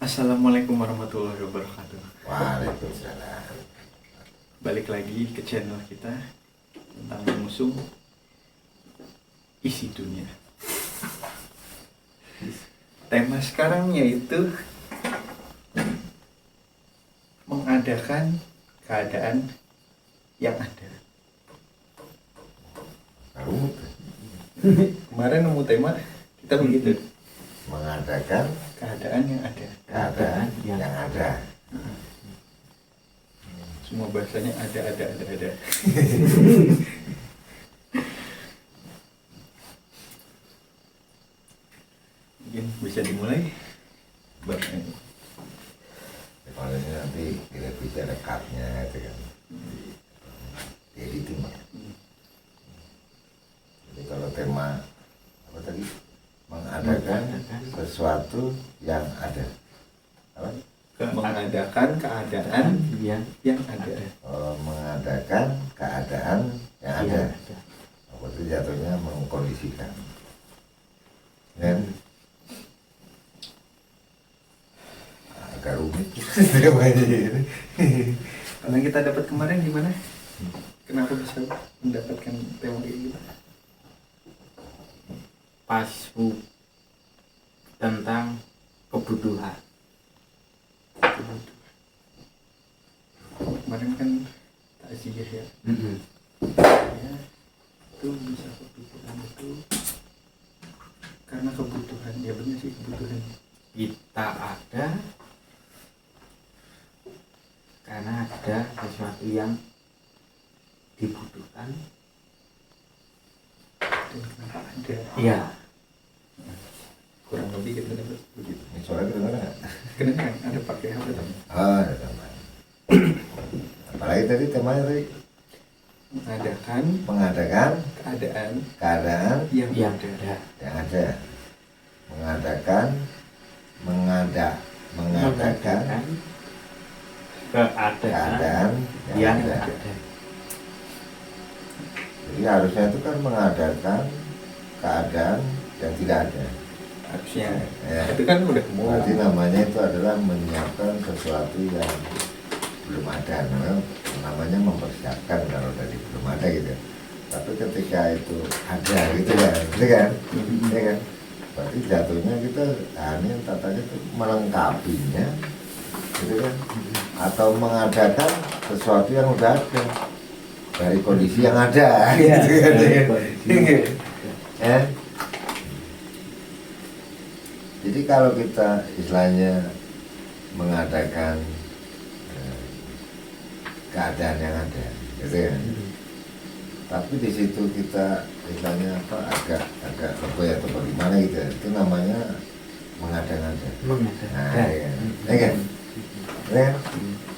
Assalamualaikum warahmatullahi wabarakatuh. Waalaikumsalam. Balik lagi ke channel kita tentang mengusung isi dunia. Tema sekarang yaitu mengadakan keadaan yang ada. Rumit. Kemarin nemu tema kita begitu, Mengadakan keadaan yang ada. keadaan yang ada. Semua bahasanya ada. Mungkin bisa dimulai. Kalau ini nanti kita bicara cutnya itu kan. Editing. Jadi kalau tema apa tadi? Mengadakan sesuatu yang ada. Apa? Mengadakan keadaan yang ada. Mengadakan keadaan yang ada. Apa itu jatuhnya mengkondisikan. Kan? Agak rumit temanya ini. Karena kita dapat kemarin gimana? Kenapa bisa mendapatkan tema kayak gitu? Pas tentang kebutuhan. Kemarin kan takziah ya. Ya, itu bisa kepikiran itu karena kebutuhan. Ya benar sih, kebutuhan. Kita ada karena ada sesuatu yang dibutuhkan. Dan kenapa ada? Iya. Kurang lebih kita dapat begitu. Ini soalnya kedengeran nggak? Kedengeran ada pakai HP tadi. Ada tambahan. Apalagi tadi temanya tadi Mengadakan keadaan keadaan yang Yang ada. ada. yang ada. Mengadakan mengadakan keadaan keadaan yang ada. ada. Jadi harusnya itu kan mengadakan keadaan yang tidak ada. Harusnya. Ya. Itu kan udah mau. Berarti namanya itu adalah menyiapkan sesuatu yang belum ada. Namanya mempersiapkan kalau tadi belum ada gitu. Tapi ketika itu ada gitu kan, gitu kan, ya kan. Berarti jatuhnya kita ini tatanya itu melengkapinya, gitu kan. Atau mengadakan sesuatu yang udah ada dari kondisi yang ada, gitu kan. Ya. Jadi kalau kita istilahnya mengadakan keadaan yang ada, gitu kan. Tapi di situ kita istilahnya apa agak lebay atau bagaimana gitu, itu namanya mengada-ngada. Nah, ya kan? Ya kan?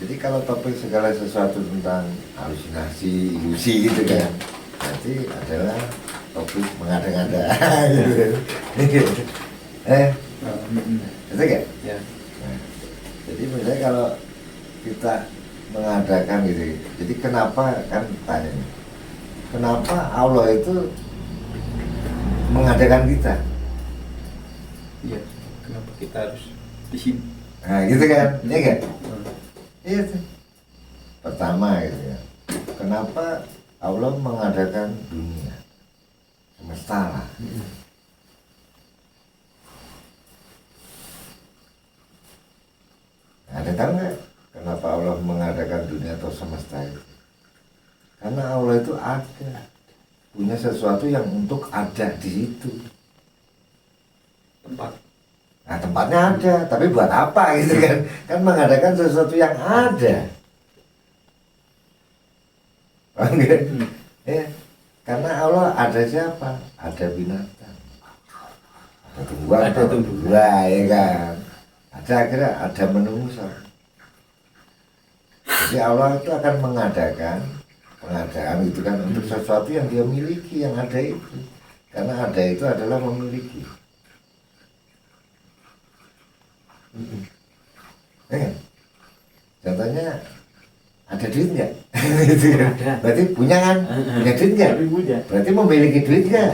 Jadi kalau topik segala sesuatu tentang halusinasi, ilusi gitu kan, berarti adalah topik mengada-ngada. Gitu. Itu kan? Ya. Nah, jadi misalnya kalau kita mengadakan gitu, jadi kenapa kan tanya nih, kenapa Allah itu mengadakan kita? Iya. Kenapa kita harus di sini? Nah gitu kan, ya kan? Iya tuh. Pertama gitu ya, kenapa Allah mengadakan dunia semesta lah? Ada tahu nggak kenapa Allah mengadakan dunia atau semesta itu? Karena Allah itu ada, punya sesuatu yang untuk ada di situ. Tempat. Nah tempatnya ada, tapi buat apa gitu kan? Kan mengadakan sesuatu yang ada. Paham nggak? Ya, karena Allah ada siapa? Ada binatang, ada tumbuhan, Ada tumbuhan. ya kan? Ada akhirnya ada manusia. Jadi Allah itu akan mengadakan pengadaan itu kan untuk sesuatu yang dia miliki, yang ada itu. Karena ada itu adalah memiliki. Contohnya ada duit nggak? Gitu kan. Ada. Berarti punya kan? Punya duit nggak? Tapi punya. Berarti memiliki duit nggak?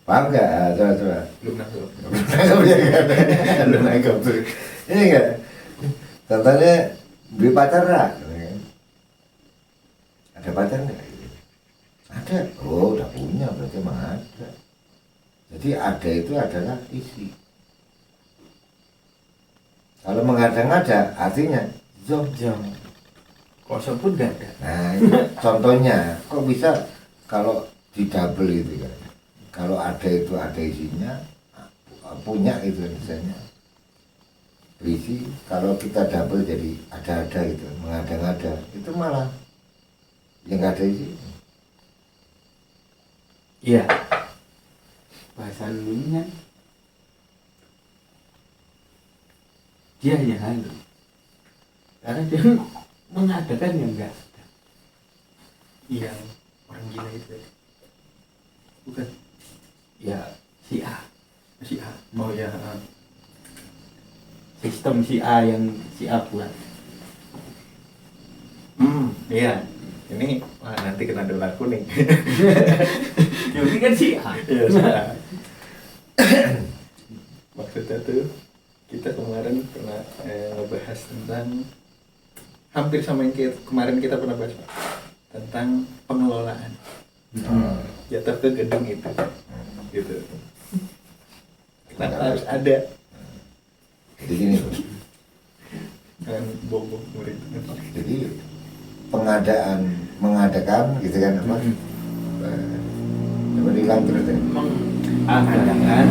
Paham nggak? Ah, coba. Belum nangkep. Nangkep ya kan? Belum nangkep tuh. Ini enggak? Contohnya beli pacar lah. Ada pacar nggak? Ada. Oh, udah punya berarti emang ada. Jadi ada itu adalah isi. Kalau mengada-ngada artinya zong. Kosong pun nggak ada. Nah, ini contohnya kok bisa kalau di double itu kan. Kalau ada itu ada isinya, punya itu misalnya berisi. Kalau kita double jadi ada itu, mengada-ngada itu malah yang nggak ada isi. Iya. Bahasa Indonesia dia hanya halu. Karena dia mengadakan yang enggak ada. Yang orang gila itu ya. Bukan Ya si A. si A. Oh ya. Sistem si A yang si A buat. Iya. Ini nanti kena dolar kuning. Jadi kan si A. Iya, si A. Maksudnya tuh kita kemarin pernah ngebahas tentang hampir sama yang kemarin kita pernah bahas, Pak, tentang pengelolaan jatuh ke gedung itu gitu. Kenapa harus ada Jadi gini, kan bom murid. jadi mengadakan gitu kan apa? Coba diulang terus deh. Mengadakan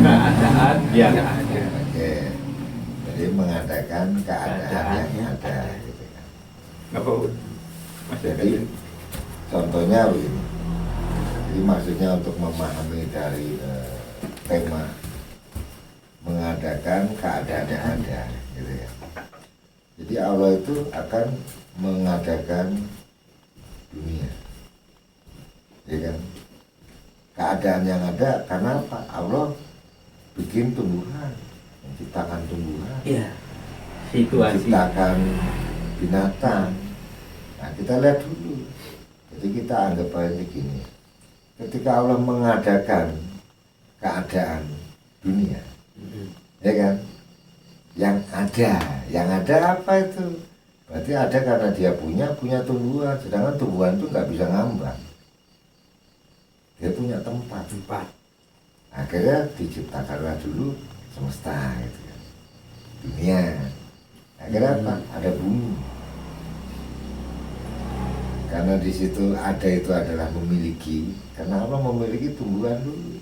keadaan yang ada. Oke. Jadi mengadakan keadaan yang ada gitu kan. Apa masih ada? Jadi contohnya begini. Jadi maksudnya untuk memahami dari tema mengadakan keadaan yang ada gitu ya. Jadi Allah itu akan mengadakan dunia, ya kan? Keadaan yang ada karena apa? Allah bikin tumbuhan, menciptakan tumbuhan, Iya. Situasi. menciptakan binatang. Nah, kita lihat dulu. Jadi kita anggap aja gini. Ketika Allah mengadakan keadaan dunia, ya kan? Yang ada apa itu? Berarti ada karena dia punya tumbuhan, sedangkan tumbuhan itu nggak bisa ngambang. Dia punya tempat. Akhirnya diciptakanlah dulu semesta gitu kan. Dunia. Akhirnya apa? Ada bumi. Karena di situ ada itu adalah memiliki. Karena Allah memiliki tumbuhan dulu.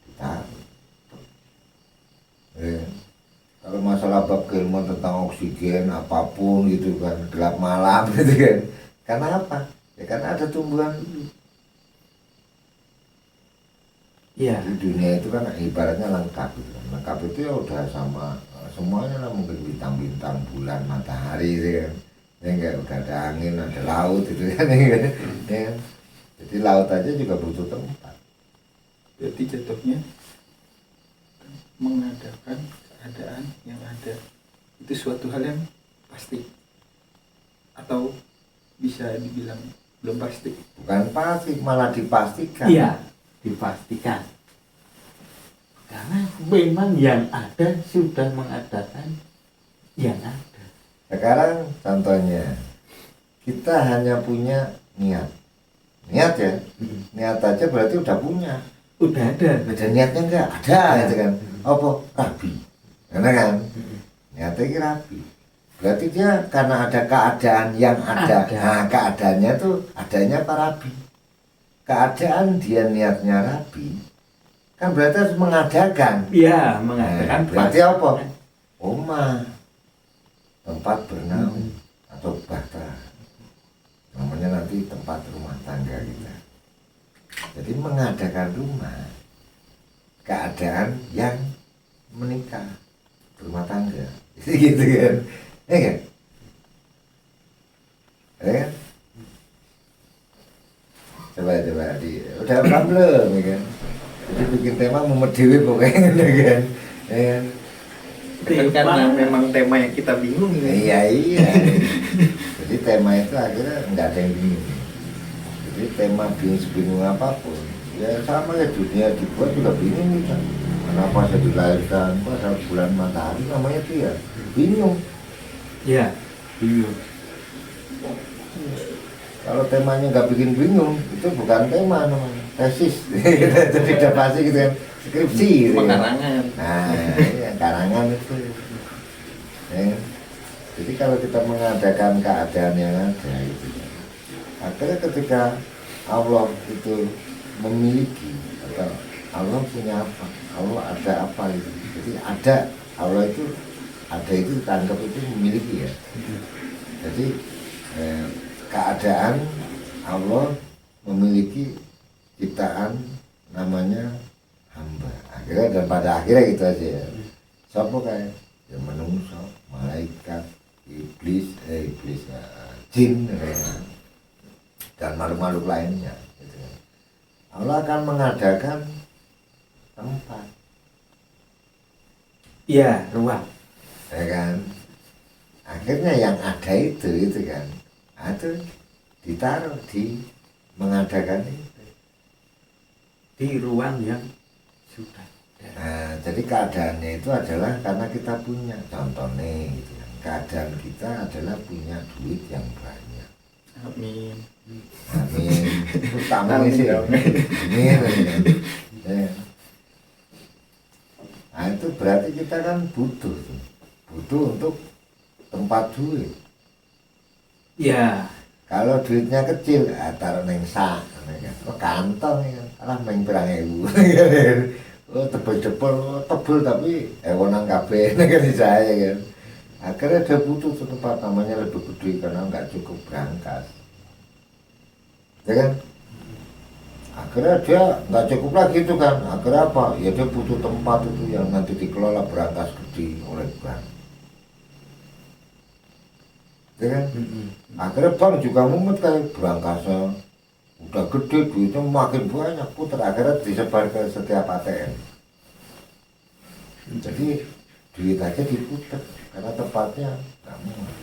Ditaruh. Ya. Kalau masalah bab keilmuan tentang oksigen apapun gitu kan, gelap malam gitu kan. Karena apa? Ya karena ada tumbuhan dulu. Iya. Di dunia itu kan ibaratnya lengkap gitu kan. Lengkap itu ya udah sama semuanya lah, mungkin bintang-bintang, bulan, matahari gitu kan. Ya enggak, udah ada angin, ada laut gitu kan. Ya, kan? Jadi laut aja juga butuh tempat. Berarti jatuhnya mengadakan keadaan yang ada itu suatu hal yang pasti atau bisa dibilang belum pasti. Bukan pasti, malah dipastikan. Iya, dipastikan. Karena memang yang ada sudah mengadakan yang ada. Sekarang contohnya, kita hanya punya niat. Niat ya, niat aja berarti udah punya. Udah ada. Ada niatnya enggak? Ada gitu kan. Apa? Rabi. Karena kan niatnya ini rabi. Berarti dia karena ada keadaan yang ada. Nah, keadaannya tuh adanya apa? Rabi. Keadaan dia niatnya rabi, kan berarti harus mengadakan. Iya, mengadakan. Nah, berarti apa? Oma, tempat bernaung atau bata. Namanya nanti tempat rumah tangga kita. Jadi mengadakan rumah, keadaan yang menikah, rumah tangga, gitu kan? Ya kan? Ya kan? coba udah apa belum ya kan. Jadi bikin tema mumet dhewe pokoknya ya kan. Ya kan? Kan karena memang tema yang kita bingung nih. Iya. Jadi tema itu akhirnya nggak ada yang bingung. Jadi tema bingung apapun, ya sama ya dunia dibuat juga bingung kita. Kenapa saya dilahirkan, pada bulan matahari namanya itu ya bingung. Ya, bingung. Kalau temanya nggak bikin bingung, itu bukan tema namanya, tesis. Jadi udah pasti gitu kan, skripsi gitu kan. Pekarangan. Nah, ya, karangan itu. Ya. Jadi kalau kita mengadakan keadaan yang ada itu, akhirnya ketika Allah itu memiliki atau Allah punya apa, Allah ada apa itu. Jadi ada, Allah itu ada itu kita anggap itu memiliki ya. Jadi keadaan Allah memiliki ciptaan namanya hamba. Akhirnya dan pada akhirnya gitu aja ya. Siapa kayak ya manusia, malaikat, iblis, jin dan makhluk-makhluk lainnya. Gitu. Allah akan mengadakan tempat, Ya, ruang. ya kan. Akhirnya yang ada itu kan, itu ditaruh di mengadakan itu. Di ruang yang sudah ada. Nah, jadi keadaannya itu adalah karena kita punya, contohnya gitu kan. Keadaan kita adalah punya duit yang banyak. Amin. Amin. Utama sih. Amin. Ya. Nah itu berarti kita kan butuh tuh. Butuh untuk tempat duit. Ya, Kalau duitnya kecil, taruh neng sak, oh, kantong ya, alah main perang ewu. Oh tebel-tebel, tebel tapi wonang kabeh kan saya kan. Akhirnya dia butuh tuh tempat namanya lebih gede karena nggak cukup berangkas. Ya kan? Akhirnya dia nggak cukup lagi itu kan. Akhirnya apa? Ya dia butuh tempat itu yang nanti dikelola berangkas gede oleh bank. Ya kan? Akhirnya bank juga mumet kayak berangkasnya udah gede, duitnya makin banyak, putar akhirnya disebar ke setiap ATM. Jadi duit aja diputar karena tempatnya nggak muat.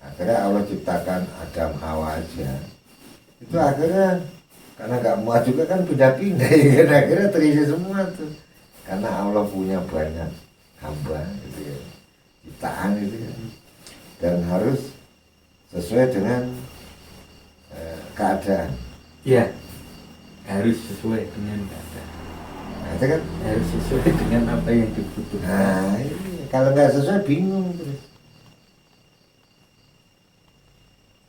Akhirnya Allah ciptakan Adam Hawa aja. Itu akhirnya karena nggak muat juga kan pindah-pindah ya kan, akhirnya terisi semua tuh. Karena Allah punya banyak hamba gitu ya, ciptaan itu ya. Dan harus sesuai dengan keadaan. ya, harus sesuai dengan keadaan. Nah, itu kan. Harus sesuai dengan apa yang dibutuhkan. Nah, ini kalau nggak sesuai bingung terus.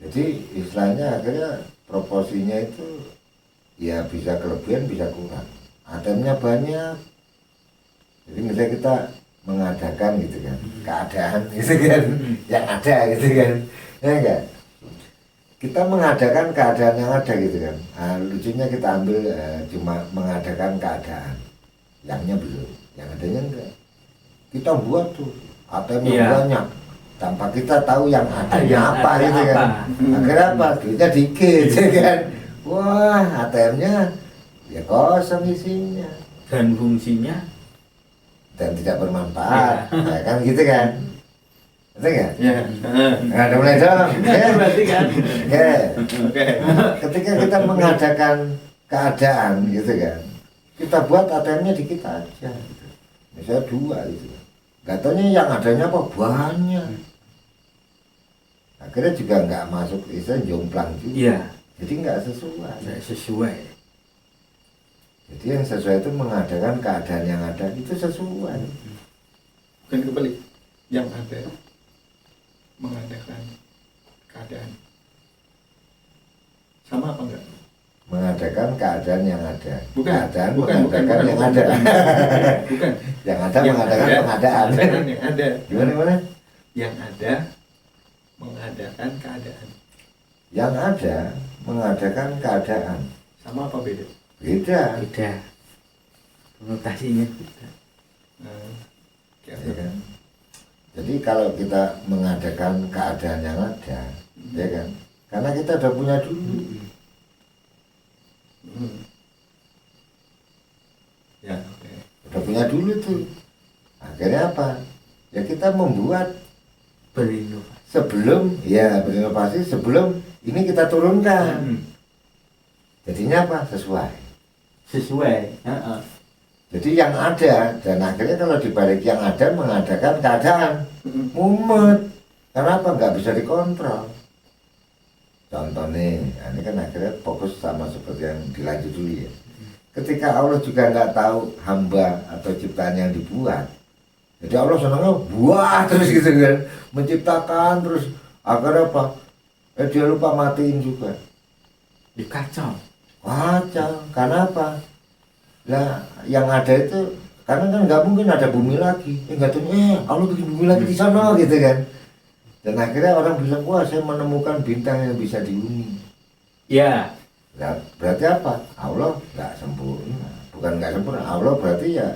Jadi istilahnya akhirnya proporsinya itu ya bisa kelebihan bisa kurang. ATM-nya banyak. Jadi misalnya kita mengadakan gitu kan, keadaan gitu kan, yang ada gitu kan, ya enggak? Kita mengadakan keadaan yang ada gitu kan. Nah, lucunya kita ambil cuma mengadakan keadaan, yangnya belum, yang adanya enggak. Kita buat tuh ATM yang banyak, tanpa kita tahu yang adanya apa gitu kan. Akhirnya apa? Duitnya dikit, ya kan? Wah, ATM-nya ya kosong isinya Dan fungsinya dan tidak bermanfaat, ya kan gitu kan? Betul nggak? Ya. Nah, udah mulai dong. Ya, berarti kan. oke. Oke. Ketika kita mengadakan keadaan gitu kan, kita buat ATM-nya dikit aja. Gitu. Misalnya 2 gitu. Gak taunya yang adanya apa banyak. Akhirnya juga nggak masuk istilah jomplang juga. Iya, Jadi nggak sesuai. tidak sesuai. Jadi yang sesuai itu mengadakan keadaan yang ada itu sesuai. Bukan kebalik. Yang ada mengadakan keadaan. Sama apa enggak? Mengadakan keadaan yang ada. Bukan. Keadaan Bukan, mengadakan yang bukan. ada. Bukan. Yang ada mengadakan pengadaan. Keadaan yang ada. Gimana? Yang ada mengadakan keadaan. Yang ada mengadakan keadaan. Sama apa beda? Beda. Beda. Konotasinya beda. Ya kan? Jadi kalau kita mengadakan keadaan yang ada, ya kan? Karena kita udah punya dulu. punya dulu tuh. Akhirnya apa? Ya kita membuat Berinovasi. berinovasi sebelum ini kita turunkan. Jadinya apa? Sesuai. Heeh. Jadi yang ada, dan akhirnya kalau dibalik yang ada mengadakan keadaan mumet. Kenapa? Nggak bisa dikontrol. Contoh nih, ini kan akhirnya fokus sama seperti yang dilanjut dulu ya. Ketika Allah juga nggak tahu hamba atau ciptaan yang dibuat, jadi Allah senangnya buat terus gitu kan, menciptakan terus, agar apa? Dia lupa matiin juga. Dikacau. Kacau, karena apa? Lah yang ada itu, karena kan nggak mungkin ada bumi lagi. Nggak tahu, Allah bikin bumi lagi di sana gitu kan. Dan akhirnya orang bilang, wah saya menemukan bintang yang bisa dihuni. Ya. Nah, berarti apa? Allah nggak sempurna. Bukan nggak sempurna, Allah berarti ya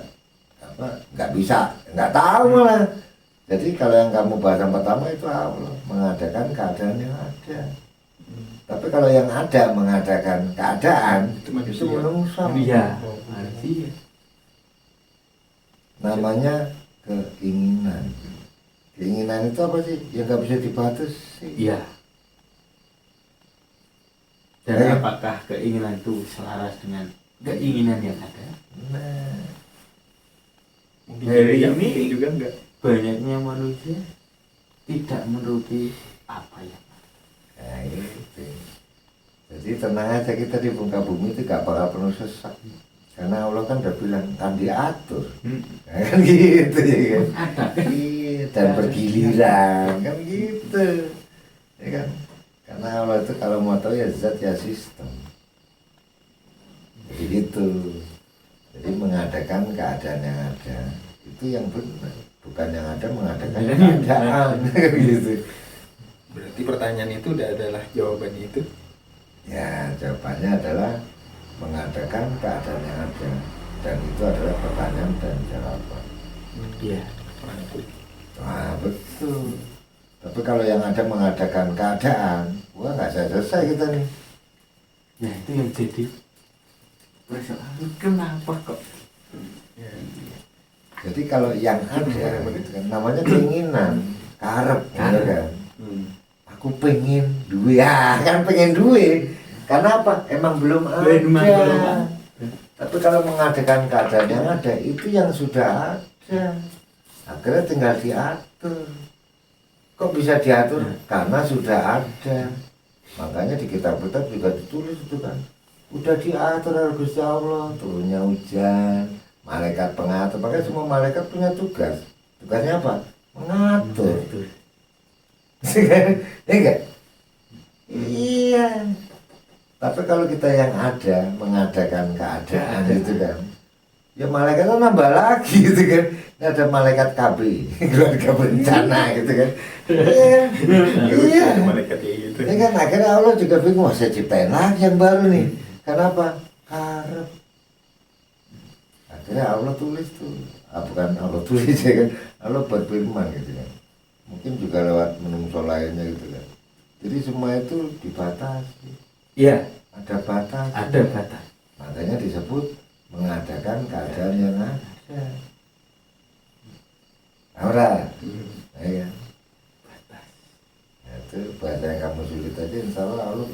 apa? Nggak bisa, nggak tahu malah. Jadi kalau yang kamu bahas yang pertama itu Allah mengadakan keadaan yang ada. Tapi kalau yang ada mengadakan keadaan Itu manusia. itu menungso. Iya. Manusia. Namanya keinginan. Keinginan itu apa sih? Yang nggak bisa dibatasi. Iya. Dan apakah keinginan itu selaras dengan keinginan yang ada? Nah, Mungkin Hari juga, ini- mungkin juga enggak. Banyaknya manusia tidak menuruti apa yang nah itu. Jadi tenang aja, kita di muka bumi itu gak bakal penuh sesak. Karena Allah kan udah bilang kan diatur. Nah, kan gitu ya kan. ada kan? Iya, dan bergiliran kan gitu. Ya kan? Karena Allah itu kalau mau tahu ya zat ya sistem. Jadi gitu. Jadi mengadakan keadaan yang ada itu yang benar, bukan yang ada mengadakan keadaan gitu. Berarti pertanyaan itu udah adalah jawaban itu. Ya, jawabannya adalah mengadakan keadaan yang ada, dan itu adalah pertanyaan dan jawaban. Iya. Wah, betul. Tapi kalau yang ada mengadakan keadaan, wah nggak selesai kita nih. Nah itu yang jadi persoalan, kenapa kok? Ya. Jadi kalau yang ada itu kan namanya keinginan, karep, ya kan. Aku pengen duit, ya kan pengen duit. Karena apa? Emang belum ada. Belum ada. Tapi kalau mengadakan keadaan yang ada, itu yang sudah ada. Akhirnya tinggal diatur. Kok bisa diatur? Karena sudah ada. Makanya di kitab-kitab juga ditulis itu kan. Udah diatur oleh Gusti Allah, turunnya hujan, malaikat pengatur. Makanya semua malaikat punya tugas. Tugasnya apa? Mengatur. Iya enggak? Iya. Tapi kalau kita yang ada mengadakan keadaan gitu kan, ya malaikatnya nambah lagi gitu kan. Ini ada malaikat KB, keluarga berencana gitu kan. Iya. Iya. Ada malaikat kayak gitu. Ini kan akhirnya Allah juga bingung, wah saya ciptain lagi yang baru nih. Kenapa? Karep. Akhirnya Allah tulis tuh, bukan Allah tulis ya kan, Allah berfirman gitu kan. Mungkin juga lewat menungso lainnya gitu kan. Jadi semua itu dibatasi. Iya. Ada batas. Ada batas. Makanya disebut mengadakan keadaan yang ada. Ora, ya kan? Batas. Nah, itu bahasa yang kamu sulit aja, insya Allah Allah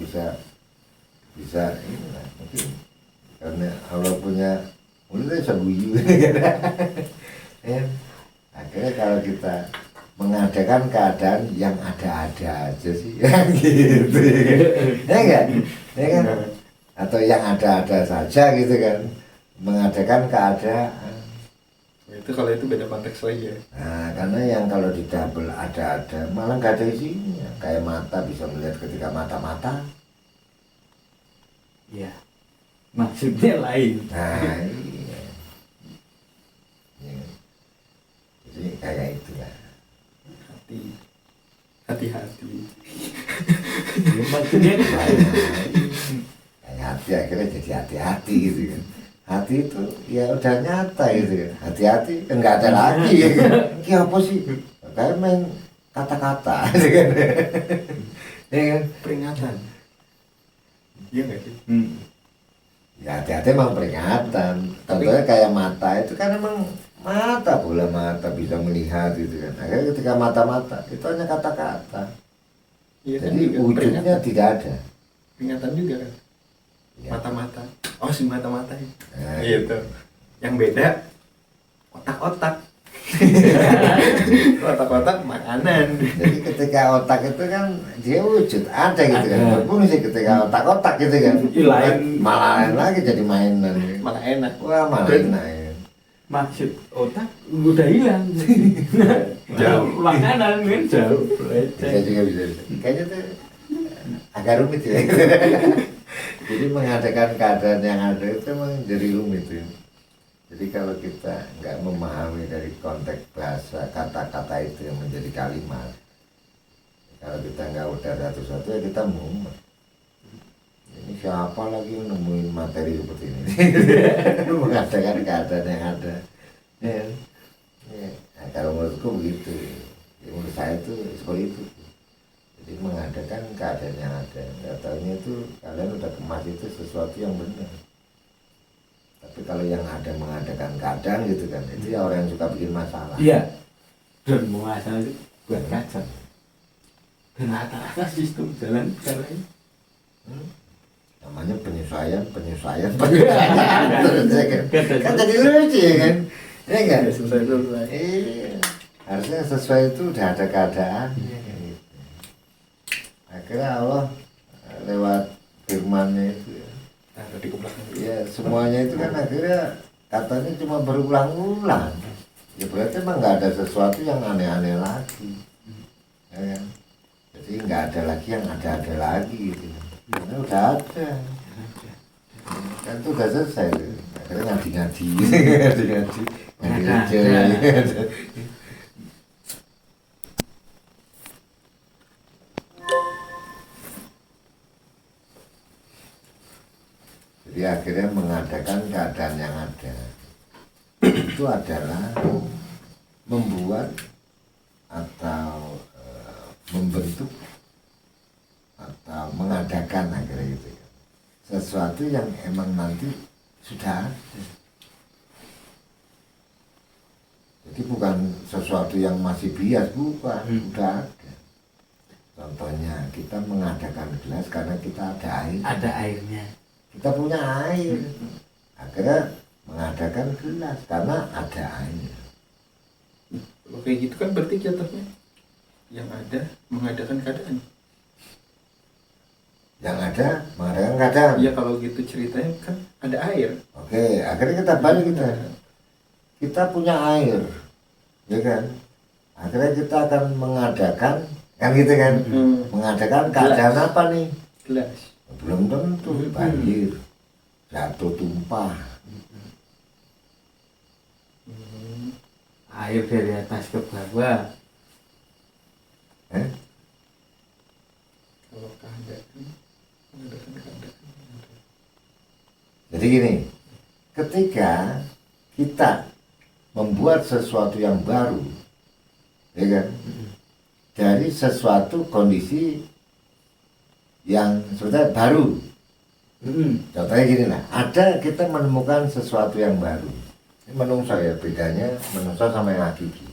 bisa ini lah, mungkin karena Allah punya mulutnya bisa guyu ya. Akhirnya kalau kita mengadakan keadaan yang ada-ada aja sih ya gitu ya enggak ya kan, atau yang ada-ada saja gitu kan, mengadakan keadaan. Itu kalau itu beda konteks lagi ya. Nah, karena yang kalau di double ada-ada malah nggak ada isinya. Kayak mata bisa melihat ketika mata-mata. Iya. Maksudnya lain. Nah, iya. Ya. Jadi kayak itulah. Hati-hati. Ya, maksudnya lain. Kayak hati akhirnya jadi hati-hati gitu kan. Hati itu ya udah nyata gitu kan. Hati-hati kan nggak ada lagi ya kan. Ini apa sih? Kayak main kata-kata gitu kan. Ya kan? Peringatan. Iya nggak sih? Ya hati-hati emang peringatan. Contohnya kayak mata itu kan emang mata, bola mata bisa melihat gitu kan. Akhirnya ketika mata-mata itu hanya kata-kata. Iya kan Jadi juga wujudnya peringatan. tidak ada. Peringatan juga kan. Ya. Mata-mata. Oh si mata-mata ya. Nah, Gitu. Yang beda otak-otak. Otak-otak makanan. Jadi ketika otak itu kan dia wujud ada gitu kan. Ada. Berfungsi ketika otak-otak gitu kan. Lain. Malah lain lagi jadi mainan. Malah enak. Wah malah Dan- enak ya. Maksud otak udah hilang. Jauh. Makanan kan jauh. Bisa juga bisa. Kayaknya tuh agak rumit ya. Jadi mengadakan keadaan yang ada itu memang jadi rumit ya. Jadi kalau kita nggak memahami dari konteks bahasa kata-kata itu yang menjadi kalimat, kalau kita nggak udah satu-satu ya kita mumet. Ini siapa lagi yang nemuin materi seperti ini? Mengadakan keadaan yang ada. Ya. Ya. Nah, kalau menurutku begitu. Ya, menurut saya itu seperti itu. Jadi mengadakan keadaan yang ada. Nggak tahunya itu kalian udah kemas itu sesuatu yang benar. Tapi kalau yang ada mengadakan keadaan gitu kan, itu ya orang yang suka bikin masalah. Iya. Dan mengasah itu buat kacau. Dan rata-rata sistem jalan sekarang Hmm? Namanya penyesuaian. Terus, ya kan jadi lucu ya kan? Ya enggak? Selesai. Iya. Harusnya sesuai itu udah ada keadaannya. Gitu. Akhirnya Allah lewat firman-Nya itu ya. Nah, di belakang. Ya semuanya itu kan akhirnya katanya cuma berulang-ulang. Ya berarti emang nggak ada sesuatu yang aneh-aneh lagi, ya kan? Jadi nggak ada lagi yang ada lagi gitu. Karena udah ada, kan itu udah selesai tuh. Akhirnya ngaji-ngaji, ngaji aja. Jadi akhirnya mengadakan keadaan yang ada itu adalah membuat atau membentuk atau mengadakan akhirnya gitu ya. Sesuatu yang emang nanti sudah ada. Jadi bukan sesuatu yang masih bias, bukan, sudah ada. Contohnya kita mengadakan gelas karena kita ada air. ada airnya. Kita punya air, akhirnya mengadakan gelas karena ada air. Oke gitu kan berarti jatuhnya yang ada mengadakan keadaan. Yang ada mengadakan keadaan. Iya kalau gitu ceritanya kan ada air. Oke, akhirnya kita balik kita punya air, ya kan? Akhirnya kita akan mengadakan, kan gitu kan? Mengadakan keadaan apa nih? Gelas. Belum tentu banjir, jatuh tumpah. Air dari atas ke bawah. Kalau keadaan mengadakan keadaan. Jadi gini, ketika kita membuat sesuatu yang baru, ya kan, dari sesuatu kondisi yang sebetulnya baru. Contohnya gini lah, ada kita menemukan sesuatu yang baru. Ini menungso ya, bedanya menungso sama yang hakiki.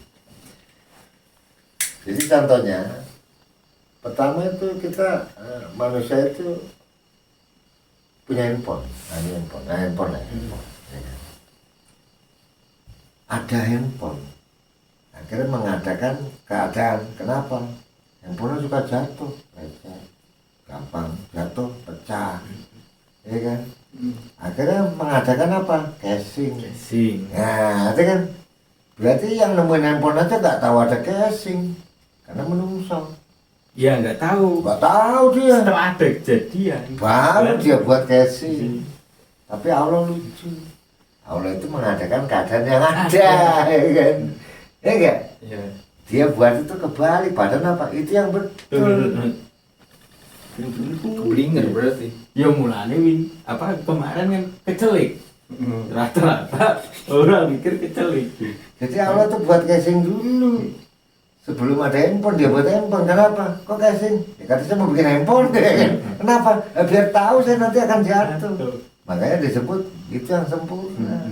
Jadi contohnya, pertama itu kita manusia itu punya handphone, handphone. Ya kan? Ada handphone, akhirnya mengadakan keadaan. Kenapa? Handphone suka jatuh, gampang jatuh, pecah, ya kan? Akhirnya mengadakan apa? Casing. Nah, itu kan berarti yang nemuin handphone aja nggak tahu ada casing, karena menungso. Ya nggak tahu. Nggak tahu dia. Setelah ada kejadian. Baru dia buat casing. Tapi Allah lucu. Allah itu mengadakan keadaan yang ada, ya kan? Ya enggak? Iya. Dia buat itu kebalik, padahal apa? Itu yang betul. Keblinger berarti. Ya mulane kemarin kan kecelik. Rata-rata orang mikir kecelik. Jadi Allah tuh buat casing dulu. Sebelum ada handphone, dia buat handphone. Kenapa? Kok casing? Ya katanya mau bikin handphone, ya kan? Kenapa? Biar tahu saya nanti akan jatuh. makanya disebut itu yang sempurna.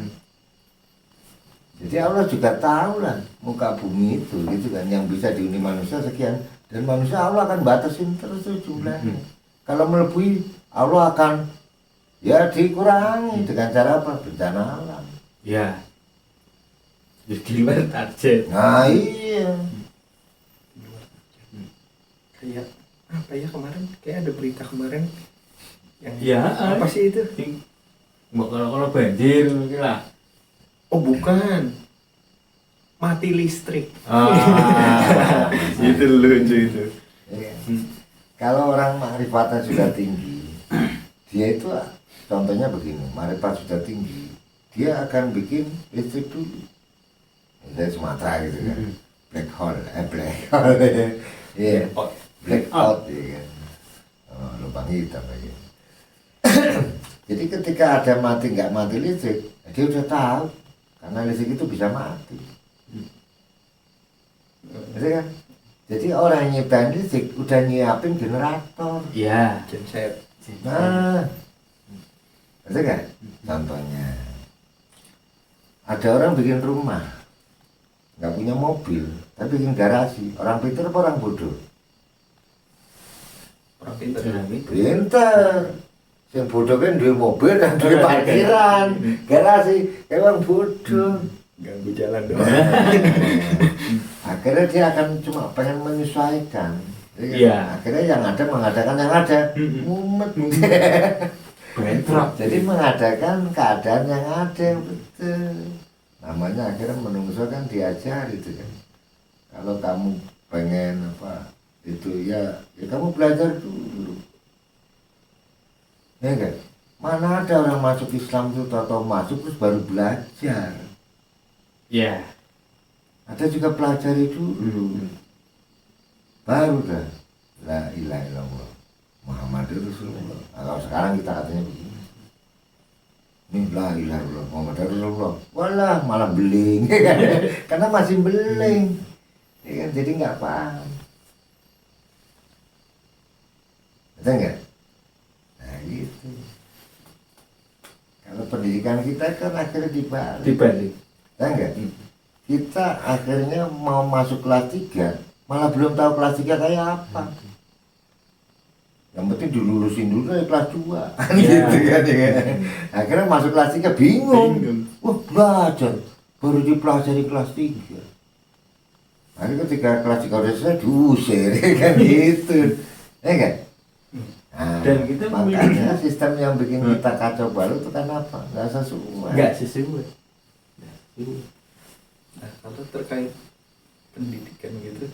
Jadi Allah juga tahu lah muka bumi itu gitu kan, yang bisa dihuni manusia sekian, dan manusia Allah akan batasin terus tuh jumlahnya. Kalau melebihi Allah akan ya dikurangi dengan cara apa? Bencana alam. Ya. Jadi luar target. Nah iya. Kayak apa ya kemarin, kayak ada berita kemarin yang Ya, apa sih itu? Kalau banjir mungkin lah. Oh bukan, mati listrik. Itu lucu itu. Iya. Kalau orang ma'rifatnya sudah tinggi, dia itu contohnya begini, ma'rifat sudah tinggi, dia akan bikin listrik dulu. Dari Sumatera gitu kan, black hole, iya, blackout, ya kan, lubang hitam lagi. Jadi ketika ada mati nggak mati listrik, dia udah tahu, karena listrik itu bisa mati. Gitu kan? Jadi orang yang nyiptain listrik udah nyiapin generator. Iya. Genset. Nah, betul kan? Contohnya, ada orang bikin rumah, nggak punya mobil, tapi bikin garasi. Orang pintar apa orang bodoh? Orang pintar. Pintar. Yang bodoh kan duwe mobil dan duwe parkiran, garasi. Emang bodoh. Ganggu jalan doang. Akhirnya dia akan cuma pengen menyesuaikan. Iya. Akhirnya yang ada mengadakan yang ada. Mumet. Bentrok. Jadi mengadakan keadaan yang ada, betul. Namanya akhirnya menungso kan diajar itu kan. Kalau kamu pengen apa itu ya kamu belajar dulu. Ya kan? Mana ada orang masuk Islam itu atau masuk terus baru belajar. Iya. Ada juga pelajari dulu. Baru dah la ilaha illallah Muhammadur Rasulullah. Nah, kalau sekarang kita katanya begini. Nih la ilaha illallah Muhammadur Rasulullah. Walah malah beling. Karena masih beling. Ya kan? Jadi nggak paham. Betul nggak? Nah gitu. Kalau pendidikan kita kan akhirnya dibalik. Ya enggak? Kita akhirnya mau masuk kelas 3 malah belum tahu kelas 3 kayak apa. Yang penting dilulusin dulu dari kelas 2 gitu kan ya. Akhirnya masuk kelas 3 bingung. Wah belajar baru dipelajari kelas 3. Akhirnya ketika kelas 3 udah selesai diusir kan gitu. Ya kan? Nah, Dan kita makanya sistem yang bikin kita kacau balau itu kan apa? Nggak sesuai. Enggak sesuai. Nah kalau terkait pendidikan gitu,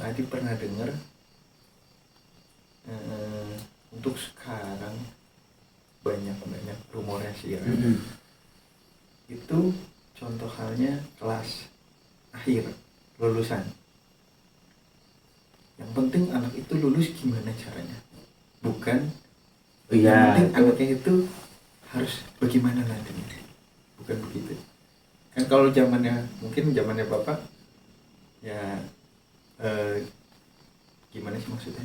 Adi pernah dengar untuk sekarang banyak rumornya sih ya. Itu contoh halnya kelas akhir lulusan. Yang penting anak itu lulus gimana caranya, bukan yang penting anaknya itu harus bagaimana nantinya, bukan begitu kan. Kalau mungkin zamannya bapak ya gimana sih maksudnya,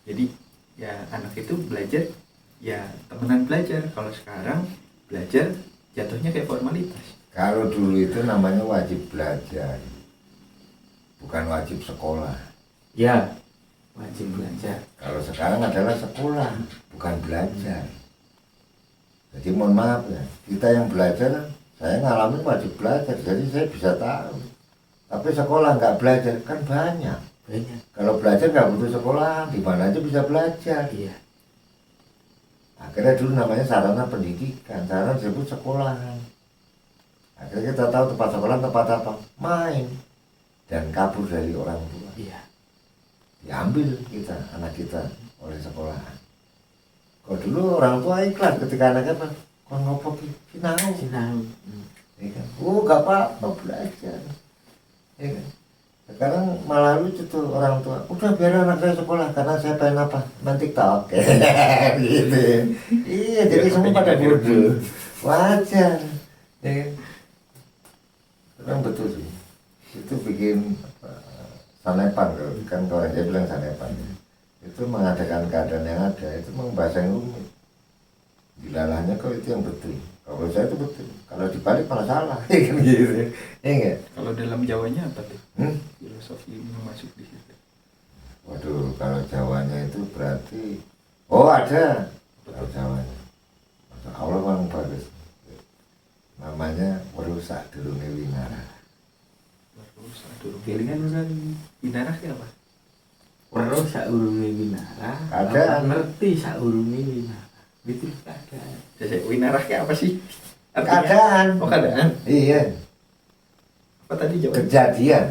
jadi ya anak itu belajar ya temenan belajar. Kalau sekarang belajar jatuhnya kayak formalitas. Kalau dulu itu namanya wajib belajar, bukan wajib sekolah. Ya, wajib belajar. Kalau sekarang adalah sekolah, bukan belajar. Jadi mohon maaf ya, kita yang belajar, saya ngalamin wajib belajar, jadi saya bisa tahu. Tapi sekolah nggak belajar, kan banyak. Kalau belajar nggak butuh sekolah, di mana aja bisa belajar. Iya. Akhirnya dulu namanya sarana pendidikan, sarana disebut sekolahan. Akhirnya kita tahu tempat sekolah tempat apa? Main. Dan kabur dari orang tua. Iya. Diambil kita, anak kita oleh sekolahan. Kalau dulu orang tua ikhlas ketika anaknya apa? Kau ngopo ki? Sinau. Ya kan? Oh gak apa-apa belajar. Ya kan? Sekarang malah lucu tuh orang tua. Udah biar anak saya sekolah karena saya pengen apa? Main TikTok. Gitu. Iya, jadi semua pada bodoh. Wajar. Ya kan? Memang betul sih. Itu bikin sanepan kan kalau dia bilang sanepan. Itu mengadakan keadaan yang ada, itu memang bahasa yang rumit. dilalahnya kok itu yang betul. Kalau saya itu betul, kalau dibalik malah salah. Kan gitu. Iya enggak? Kalau dalam Jawanya apa tuh? Hmm? Filosofi yang masuk di situ. Waduh, kalau Jawanya itu berarti ada kalau Jawanya. Allah memang bagus. Namanya merusak dulu winara. Merusak dulu. Kelingan udah Winara ke apa? weruh saurunge winara. Keadaan. Ngerti saurunge winara. Gitu keadaan. Jadi winara ke apa sih? Keadaan. Oh, keadaan. Iya, Apa tadi Jawa? kejadian.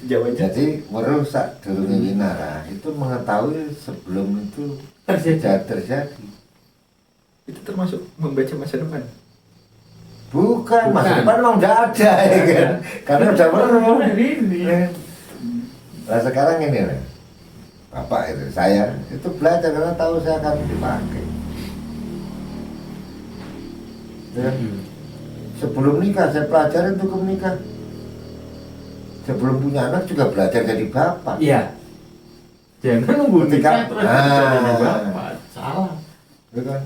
Jawanya. Jadi merusak dulu winara itu mengetahui sebelum itu terjadi. Itu termasuk membaca masa depan. Bukan, masa depan memang udah ada ya kan? Karena udah meruh. Nah sekarang ini lah, bapak itu, saya itu belajar karena tahu saya akan dipakai. Ya. Sebelum nikah saya pelajari untuk menikah. Sebelum punya anak juga belajar jadi bapak. Iya. Jangan nunggu nikah terus jadi Ah. bapak. Salah. Ya kan?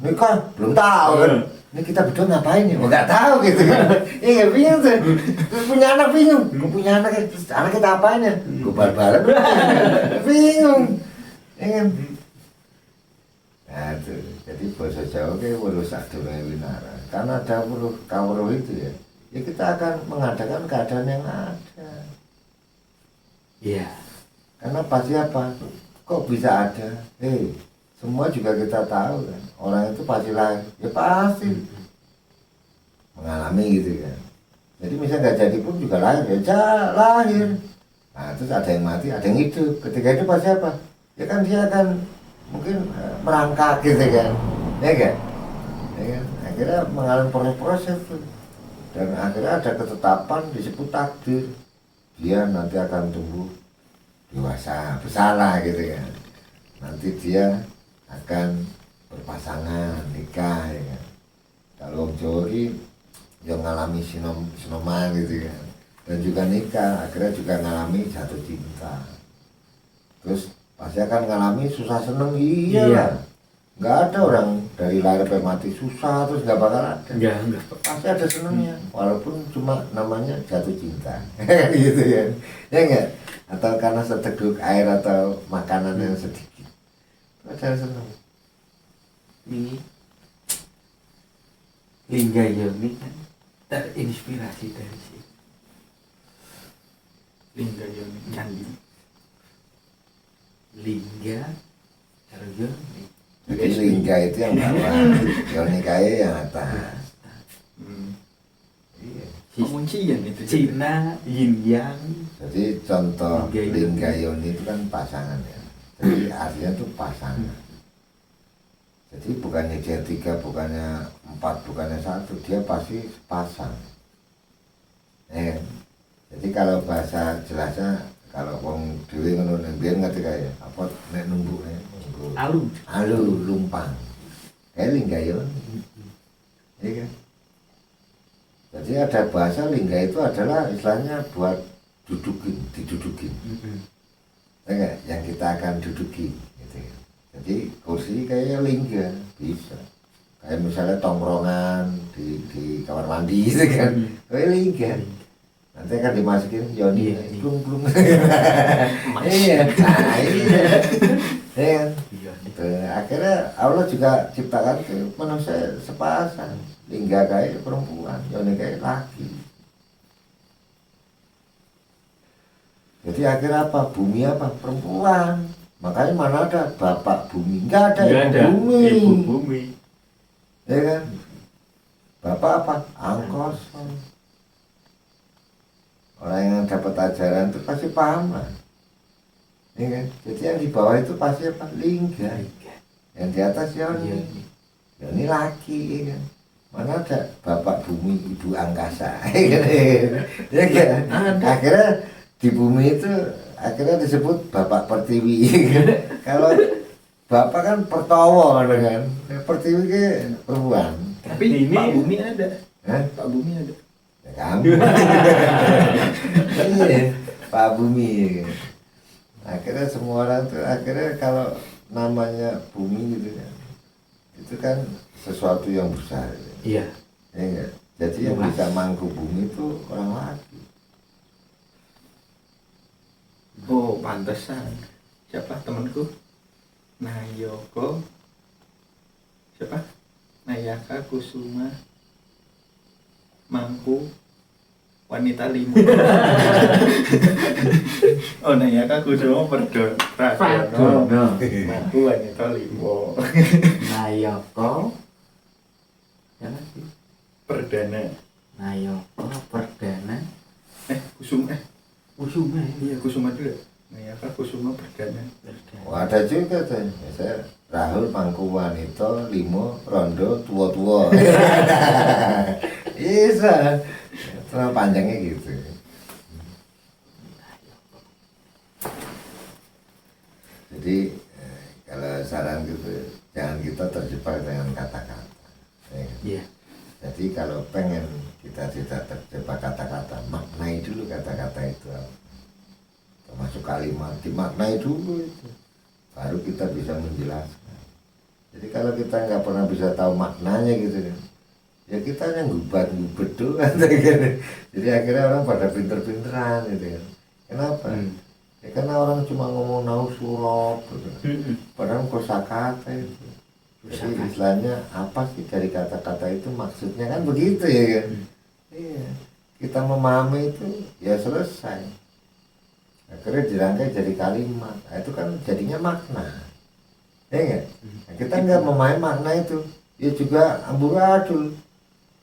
Nikah belum tahu kan? Ini kita berdua ngapain ya? Nggak tahu gitu kan? Iya bingung tuh. Punya anak bingung. Gue punya anak, terus anak kita apain ya? Gue bal-balan. Bingung. Ya kan? Nah tuh, jadi bahasa Jawa kayak merusak dunia winara. Karena ada kawruh itu ya. Ya kita akan mengadakan keadaan yang ada. Iya. Karena pasti apa? Kok bisa ada? Semua juga kita tahu kan. Orang itu pasti lahir. Ya pasti mengalami gitu kan. Jadi misalnya nggak jadi pun juga lahir. Ya lahir. Nah terus ada yang mati, ada yang hidup. Ketika itu pasti apa? Ya kan dia akan mungkin merangkak gitu kan. Ya kan? Ya kan? Akhirnya mengalami proses-proses tuh. Dan akhirnya ada ketetapan disebut takdir. Dia nanti akan tumbuh dewasa, bersalah gitu kan. Nanti dia akan berpasangan, nikah ya kan. Kalau Om Jawa yang ngalami sinoman gitu kan. Dan juga nikah, akhirnya juga ngalami jatuh cinta. Terus pasti akan ngalami susah seneng, iya. Nggak ada orang dari lahir sampai mati susah terus nggak bakal ada. Enggak. Pasti ada senengnya, walaupun cuma namanya jatuh cinta. Gitu ya. Ya enggak? Atau karena seteguk air atau makanan yang sedikit. Ada seneng. Ini Lingga Yoni kan terinspirasi dari sini. Lingga Yoni Candi. Lingga Yoni. Jadi lingga itu yang bawah, Yoni kaya yang atas. Iya. Penguncian itu. Cina Yin Yang. Jadi contoh Lingga lingga Yoni itu kan pasangan ya. Jadi artinya itu pasangan. Jadi bukannya dia 3, bukannya 4, bukannya 1, dia pasti pasang. Jadi kalau bahasa jelasnya kalau wong dhewe ngono ning biyen ngerti kaya apa nek numbuk alu lumpang. Kayak lingga Yoni. Iya kan? Jadi ada bahasa lingga itu adalah istilahnya buat didudukin. Ya kan? Yang kita akan duduki gitu ya. Jadi kursi kayaknya lingga bisa. Kayak misalnya tongkrongan di kamar mandi gitu kan. Kayak lingga. Nanti akan dimasukin Yoni plung. Iya. Nah, iya. Ya kan? Akhirnya Allah juga ciptakan ke manusia sepasang. Lingga kayak perempuan, Yoni kayak laki. Jadi akhirnya apa? Bumi apa? Perempuan. Makanya mana ada bapak bumi? Enggak ada, bumi. Ibu bumi. Ya kan? Bapak apa? Angkasa. Orang yang dapat ajaran itu pasti paham lah. Ya kan? Jadi yang di bawah itu pasti apa? Lingga. Yang di atas Yoni. Yoni laki, ya kan? Mana ada bapak bumi, ibu angkasa. Ya kan? Akhirnya di bumi itu akhirnya disebut bapak pertiwi. Kalau bapak kan pertowo kan, pertiwi ke perempuan. Tapi ini Pak Bumi ada. Hah? Pak Bumi ada. Ya kamu. Iya, Pak Bumi. Akhirnya semua orang tuh akhirnya kalau namanya bumi gitu kan, itu kan sesuatu yang besar. Iya. Ya enggak? Jadi yang Luas. bisa mangku bumi itu orang lagi. Oh, pantesan. Siapa temanku? Nayoko. Siapa? Nayaka Kusuma Mangku Wanita Limo. Oh, Nayaka Kusuma Pradono. Mangku Wanita Limo. Nayoko. Siapa sih? Perdana. Nayoko Perdana. Kusuma. Kusuma. Iya, Kusuma dulu. Nayaka Kusuma Perdana. Oh, ada juga tuh. Misalnya Rahul Mangku Wanita Limo Rondo tua-tua. Bisa. Terlalu panjangnya gitu. Jadi kalau saran gitu, jangan kita terjebak dengan kata-kata. Ya kan? Iya. Jadi kalau pengen kita tidak terjebak kata-kata, maknai dulu kata-kata itu apa. Termasuk kalimat, dimaknai dulu itu. Baru kita bisa menjelaskan. Jadi kalau kita nggak pernah bisa tahu maknanya gitu kan, ya kita hanya ngubat-ngubat doang. Jadi akhirnya orang pada pinter-pinteran gitu kan. Kenapa? Ya karena orang cuma ngomong nausurop gitu. Padahal kosakata itu. Jadi istilahnya apa sih dari kata-kata itu maksudnya kan begitu ya kan? Iya. Kita memahami itu ya selesai. Akhirnya dirangkai jadi kalimat. Nah, itu kan jadinya makna. Ya enggak? Nah, kita nggak memahami makna itu. Ya juga amburadul.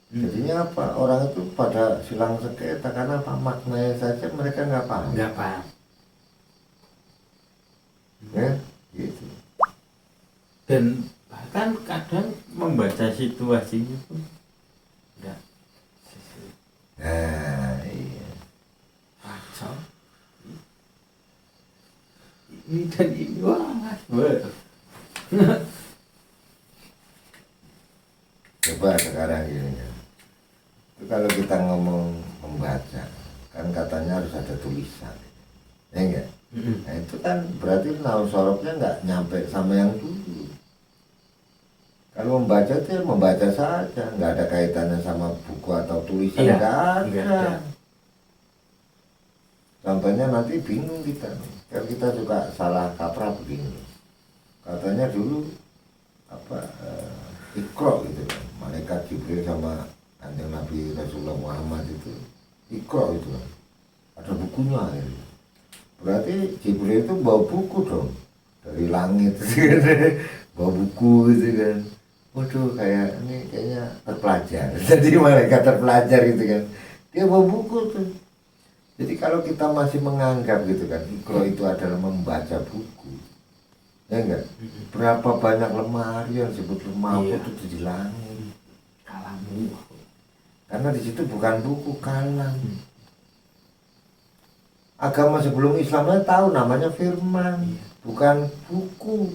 Jadinya apa? Orang itu pada silang sengketa karena apa? Maknanya saja mereka nggak paham. Nggak paham. Ya, gitu. Dan bahkan kadang membaca situasinya pun enggak sesuai. Nah, iya. Kacau. Ini dan ini wah, Coba sekarang gini kan. Itu kalau kita ngomong membaca, kan katanya harus ada tulisan. Ya enggak? Nah itu kan berarti nausoroknya nggak nyampe sama yang dulu. Kalau membaca itu ya membaca saja, nggak ada kaitannya sama buku atau tulisan, Iya, nggak nggak ada. ada. Contohnya nanti bingung kita nih, kan kita juga salah kaprah begini. Katanya dulu apa Iqra gitu kan, malaikat Jibril sama Kanjeng Nabi Rasulullah Muhammad itu Iqra itu kan, ada bukunya gitu. Berarti Jibril itu bawa buku dong dari langit gitu kan, bawa buku gitu kan. Waduh kayak ini kayaknya terpelajar. Jadi malaikat terpelajar gitu kan, dia bawa buku tuh. Jadi kalau kita masih menganggap gitu kan, Iqra itu adalah membaca buku, ya enggak? Berapa banyak lemari yang disebut lemari Iya. itu di langit. kalamu. Karena di situ bukan buku, kalam. Agama sebelum Islamnya tahu namanya firman, bukan buku.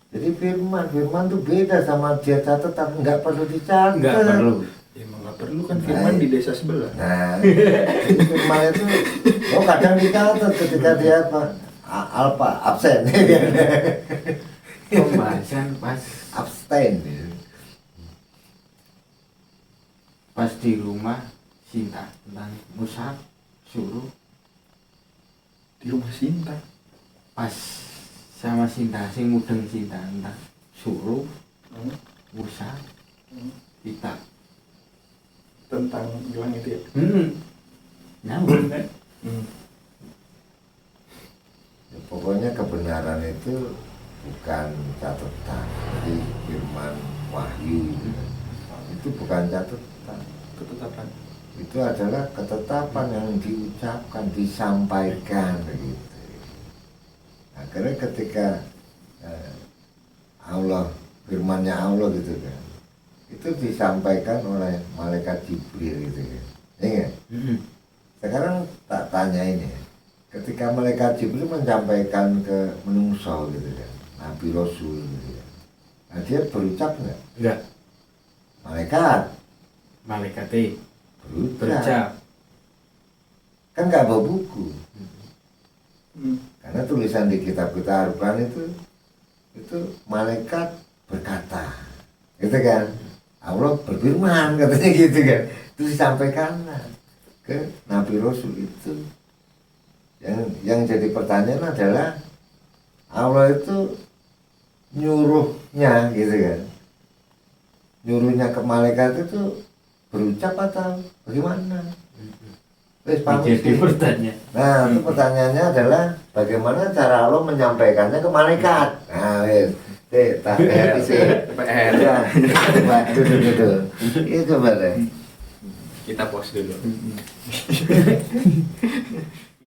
Jadi firman itu beda sama dia catatan, nggak perlu dicatat. Nggak perlu. Ya, emang nggak perlu kan firman di desa sebelah. Nah, jadi firman itu, oh kadang dicatat ketika dia apa, alfa absen, Pembahasan pas abstain. pas di rumah Sinta tentang Musa suruh Di rumah Sinta. pas sama Sinta sing mudeng Sinta tentang suruh Hmm. Musa kita Tentang bilang itu ya. nyambung kan. Ya, pokoknya kebenaran itu bukan catatan, jadi firman wahyu itu bukan catatan, Ketetapan. itu adalah ketetapan yang diucapkan, disampaikan begitu. Akhirnya ketika Allah, firmannya Allah gitu kan, itu disampaikan oleh malaikat Jibril gitu kan. Ingat? Sekarang tak tanya ini, ketika malaikat Jibril menyampaikan ke menungso gitu kan, Nabi Rasul gitu kan, nah dia berucap nggak? Enggak, Malaikat berucap berucap, kan nggak bawa buku, Hmm. karena tulisan di kitab kita Al-Quran itu itu malaikat berkata, gitu kan? Allah berfirman katanya gitu kan? Itu disampaikan ke Nabi Rasul itu. Yang jadi pertanyaan adalah Allah itu nyuruhnya gitu kan? Nyuruhnya ke malaikat itu berucap atau bagaimana? Jadi pertanyaan. Nah, itu pertanyaannya adalah bagaimana cara Allah menyampaikannya ke malaikat. Nah, tak PR. ya, itu. Itu benar. Kita pause dulu.